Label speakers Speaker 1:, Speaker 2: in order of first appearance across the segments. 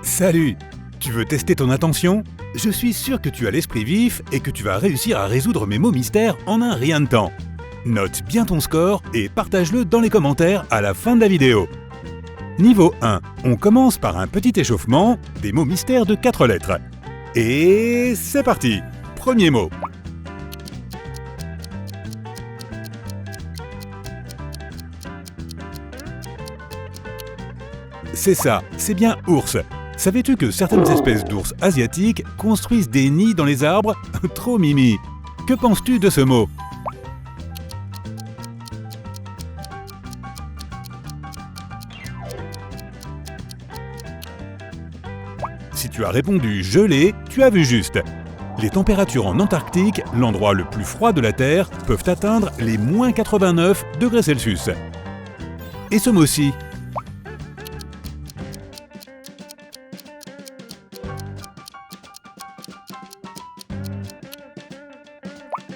Speaker 1: Salut! Tu veux tester ton attention? Je suis sûr que tu as l'esprit vif et que tu vas réussir à résoudre mes mots mystères en un rien de temps. Note bien ton score et partage-le dans les commentaires à la fin de la vidéo. Niveau 1, on commence par un petit échauffement, des mots mystères de 4 lettres. Et c'est parti! Premier mot. C'est ça, c'est bien ours. Savais-tu que certaines espèces d'ours asiatiques construisent des nids dans les arbres? Trop mimi! Que penses-tu de ce mot? Si tu as répondu gelé, tu as vu juste. Les températures en Antarctique, l'endroit le plus froid de la Terre, peuvent atteindre les moins 89 degrés Celsius. Et ce mot-ci?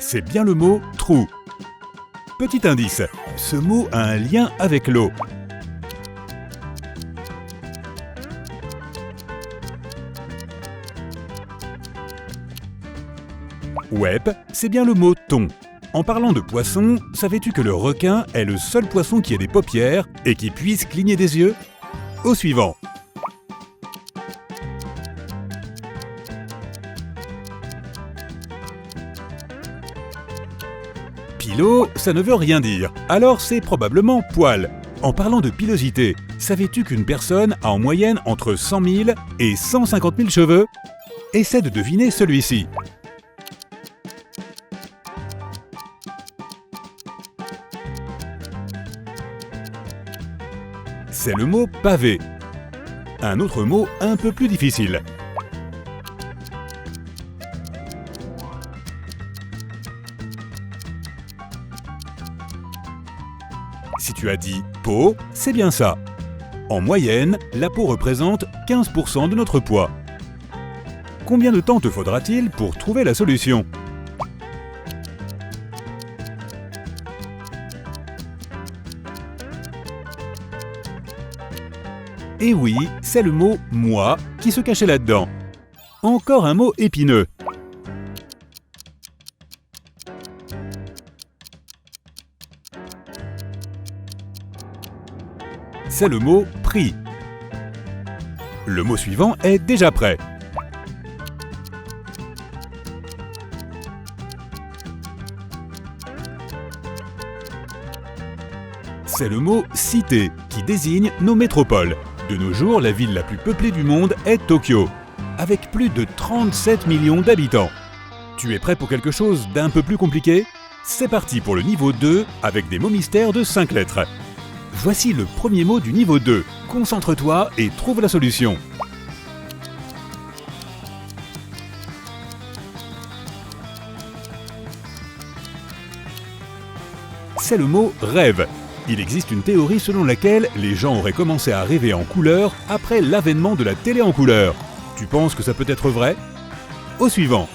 Speaker 1: C'est bien le mot « trou ». Petit indice, ce mot a un lien avec l'eau. Web, c'est bien le mot « thon ». En parlant de poisson, savais-tu que le requin est le seul poisson qui ait des paupières et qui puisse cligner des yeux? Au suivant. Pilot, ça ne veut rien dire, alors c'est probablement poil. En parlant de pilosité, savais-tu qu'une personne a en moyenne entre 100 000 et 150 000 cheveux? Essaie de deviner celui-ci. C'est le mot pavé. Un autre mot un peu plus difficile. Si tu as dit peau, c'est bien ça. En moyenne, la peau représente 15% de notre poids. Combien de temps te faudra-t-il pour trouver la solution? Et oui, c'est le mot « moi » qui se cachait là-dedans. Encore un mot épineux. C'est le mot « prix ». Le mot suivant est déjà prêt. C'est le mot « cité » qui désigne nos métropoles. De nos jours, la ville la plus peuplée du monde est Tokyo, avec plus de 37 millions d'habitants. Tu es prêt pour quelque chose d'un peu plus compliqué? C'est parti pour le niveau 2 avec des mots mystères de 5 lettres. Voici le premier mot du niveau 2. Concentre-toi et trouve la solution. C'est le mot « rêve ». Il existe une théorie selon laquelle les gens auraient commencé à rêver en couleur après l'avènement de la télé en couleur. Tu penses que ça peut être vrai? Au suivant.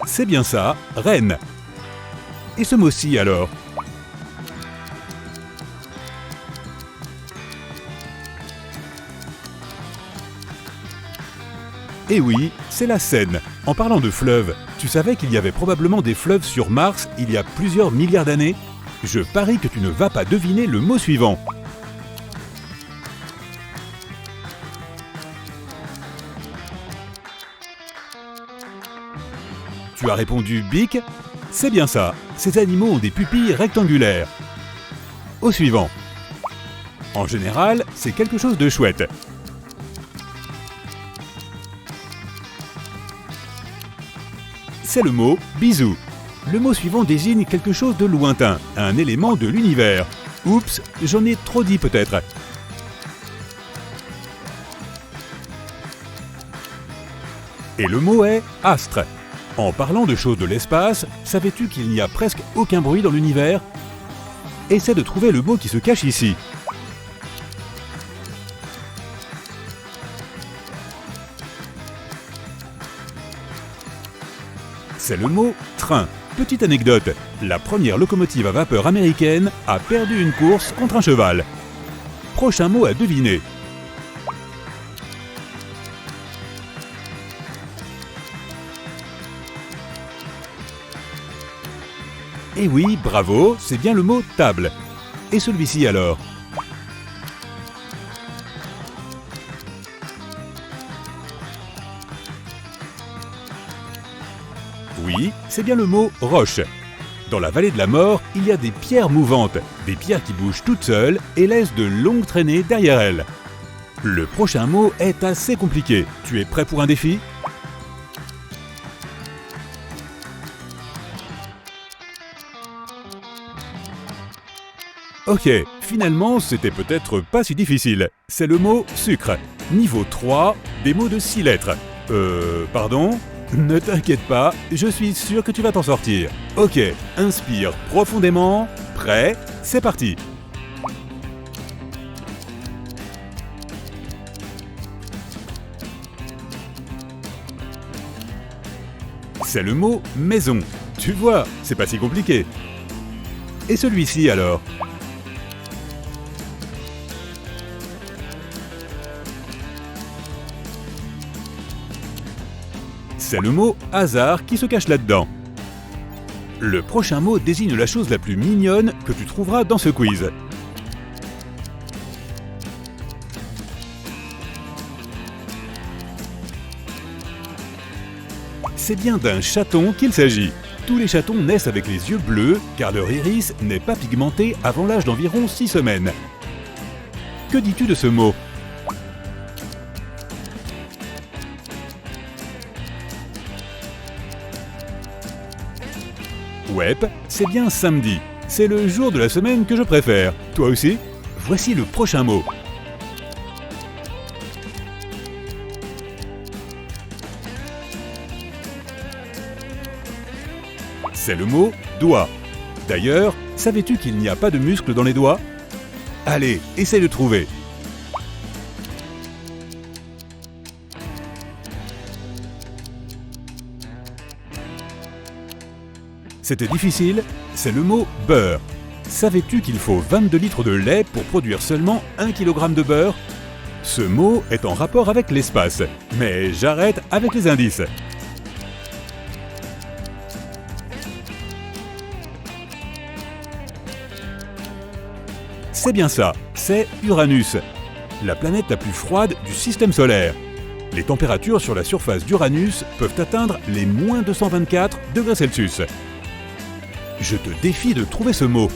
Speaker 1: C'est bien ça, reine. Et ce mot-ci alors? Eh oui, c'est la Seine. En parlant de fleuves, tu savais qu'il y avait probablement des fleuves sur Mars il y a plusieurs milliards d'années? Je parie que tu ne vas pas deviner le mot suivant. Tu as répondu bique? C'est bien ça, ces animaux ont des pupilles rectangulaires. Au suivant. En général, c'est quelque chose de chouette. C'est le mot « bisou ». Le mot suivant désigne quelque chose de lointain, un élément de l'univers. Oups, j'en ai trop dit peut-être. Et le mot est « astre ». En parlant de choses de l'espace, savais-tu qu'il n'y a presque aucun bruit dans l'univers? Essaie de trouver le mot qui se cache ici. C'est le mot « train ». Petite anecdote, la première locomotive à vapeur américaine a perdu une course contre un cheval. Prochain mot à deviner. Et oui, bravo, c'est bien le mot table. Et celui-ci alors? Oui, c'est bien le mot roche. Dans la vallée de la mort, il y a des pierres mouvantes, des pierres qui bougent toutes seules et laissent de longues traînées derrière elles. Le prochain mot est assez compliqué. Tu es prêt pour un défi? Ok, finalement, c'était peut-être pas si difficile. C'est le mot sucre. Niveau 3, des mots de 6 lettres. Pardon? Ne t'inquiète pas, je suis sûr que tu vas t'en sortir. Ok, inspire profondément. Prêt? C'est parti. C'est le mot maison. Tu vois, c'est pas si compliqué. Et celui-ci alors? C'est le mot hasard qui se cache là-dedans. Le prochain mot désigne la chose la plus mignonne que tu trouveras dans ce quiz. C'est bien d'un chaton qu'il s'agit. Tous les chatons naissent avec les yeux bleus car leur iris n'est pas pigmenté avant l'âge d'environ 6 semaines. Que dis-tu de ce mot? Ouais, c'est bien samedi. C'est le jour de la semaine que je préfère. Toi aussi? Voici le prochain mot. C'est le mot doigt. D'ailleurs, savais-tu qu'il n'y a pas de muscles dans les doigts? Allez, essaie de trouver. C'était difficile? C'est le mot beurre. Savais-tu qu'il faut 22 litres de lait pour produire seulement 1 kg de beurre? Ce mot est en rapport avec l'espace. Mais j'arrête avec les indices. C'est bien ça, c'est Uranus, la planète la plus froide du système solaire. Les températures sur la surface d'Uranus peuvent atteindre les moins 224 degrés Celsius. Je te défie de trouver ce mot.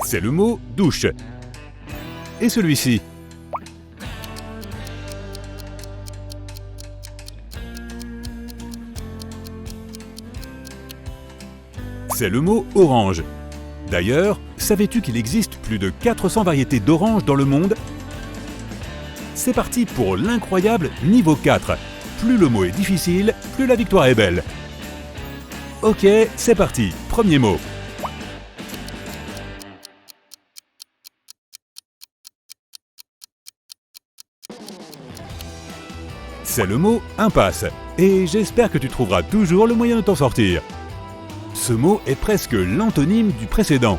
Speaker 1: C'est le mot douche. Et celui-ci? C'est le mot orange. D'ailleurs, savais-tu qu'il existe plus de 400 variétés d'oranges dans le monde? C'est parti pour l'incroyable niveau 4. Plus le mot est difficile, plus la victoire est belle. Ok, c'est parti. Premier mot. C'est le mot impasse. Et j'espère que tu trouveras toujours le moyen de t'en sortir. Ce mot est presque l'antonyme du précédent.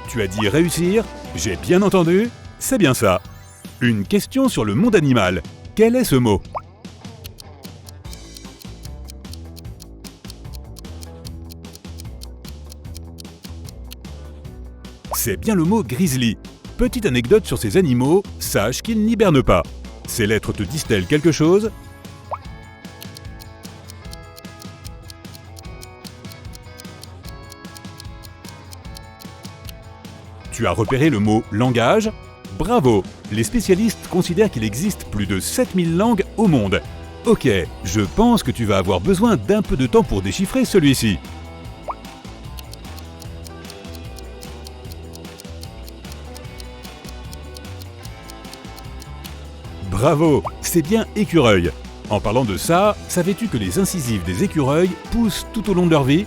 Speaker 1: Tu as dit réussir? J'ai bien entendu? C'est bien ça. Une question sur le monde animal. Quel est ce mot? C'est bien le mot grizzly. Petite anecdote sur ces animaux, sache qu'ils n'hibernent pas. Ces lettres te disent-elles quelque chose? Tu as repéré le mot langage? Bravo! Les spécialistes considèrent qu'il existe plus de 7000 langues au monde. Ok, je pense que tu vas avoir besoin d'un peu de temps pour déchiffrer celui-ci. Bravo! C'est bien écureuil. En parlant de ça, savais-tu que les incisives des écureuils poussent tout au long de leur vie?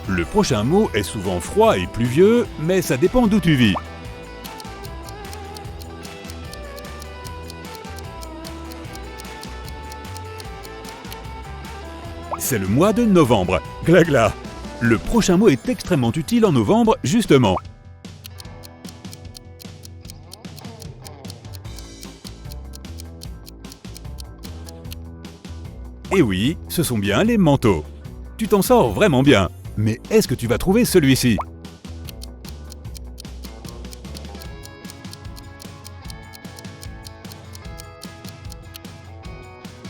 Speaker 1: Le prochain mot est souvent froid et pluvieux, mais ça dépend d'où tu vis. C'est le mois de novembre. Glagla. Le prochain mot est extrêmement utile en novembre, justement. Et oui, ce sont bien les manteaux. Tu t'en sors vraiment bien. Mais est-ce que tu vas trouver celui-ci?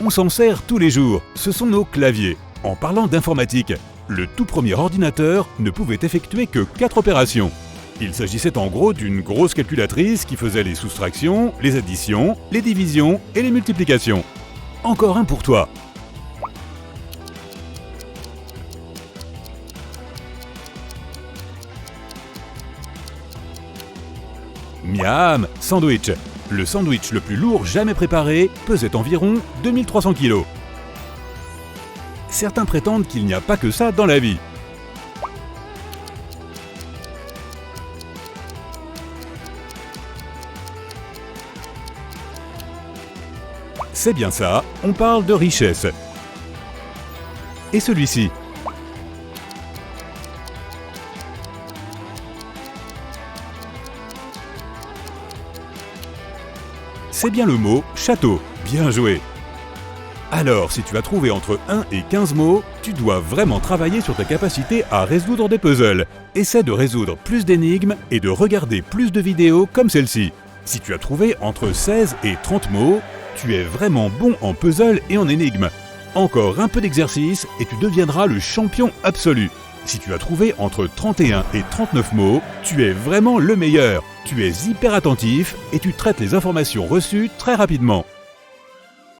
Speaker 1: On s'en sert tous les jours, ce sont nos claviers. En parlant d'informatique, le tout premier ordinateur ne pouvait effectuer que 4 opérations. Il s'agissait en gros d'une grosse calculatrice qui faisait les soustractions, les additions, les divisions et les multiplications. Encore un pour toi. Miam, sandwich. Le sandwich le plus lourd jamais préparé pesait environ 2300 kg. Certains prétendent qu'il n'y a pas que ça dans la vie. C'est bien ça, on parle de richesse. Et celui-ci? C'est bien le mot « château ». Bien joué! Alors, si tu as trouvé entre 1 et 15 mots, tu dois vraiment travailler sur ta capacité à résoudre des puzzles. Essaie de résoudre plus d'énigmes et de regarder plus de vidéos comme celle-ci. Si tu as trouvé entre 16 et 30 mots, tu es vraiment bon en puzzle et en énigmes. Encore un peu d'exercice et tu deviendras le champion absolu. Si tu as trouvé entre 31 et 39 mots, tu es vraiment le meilleur. Tu es hyper attentif et tu traites les informations reçues très rapidement.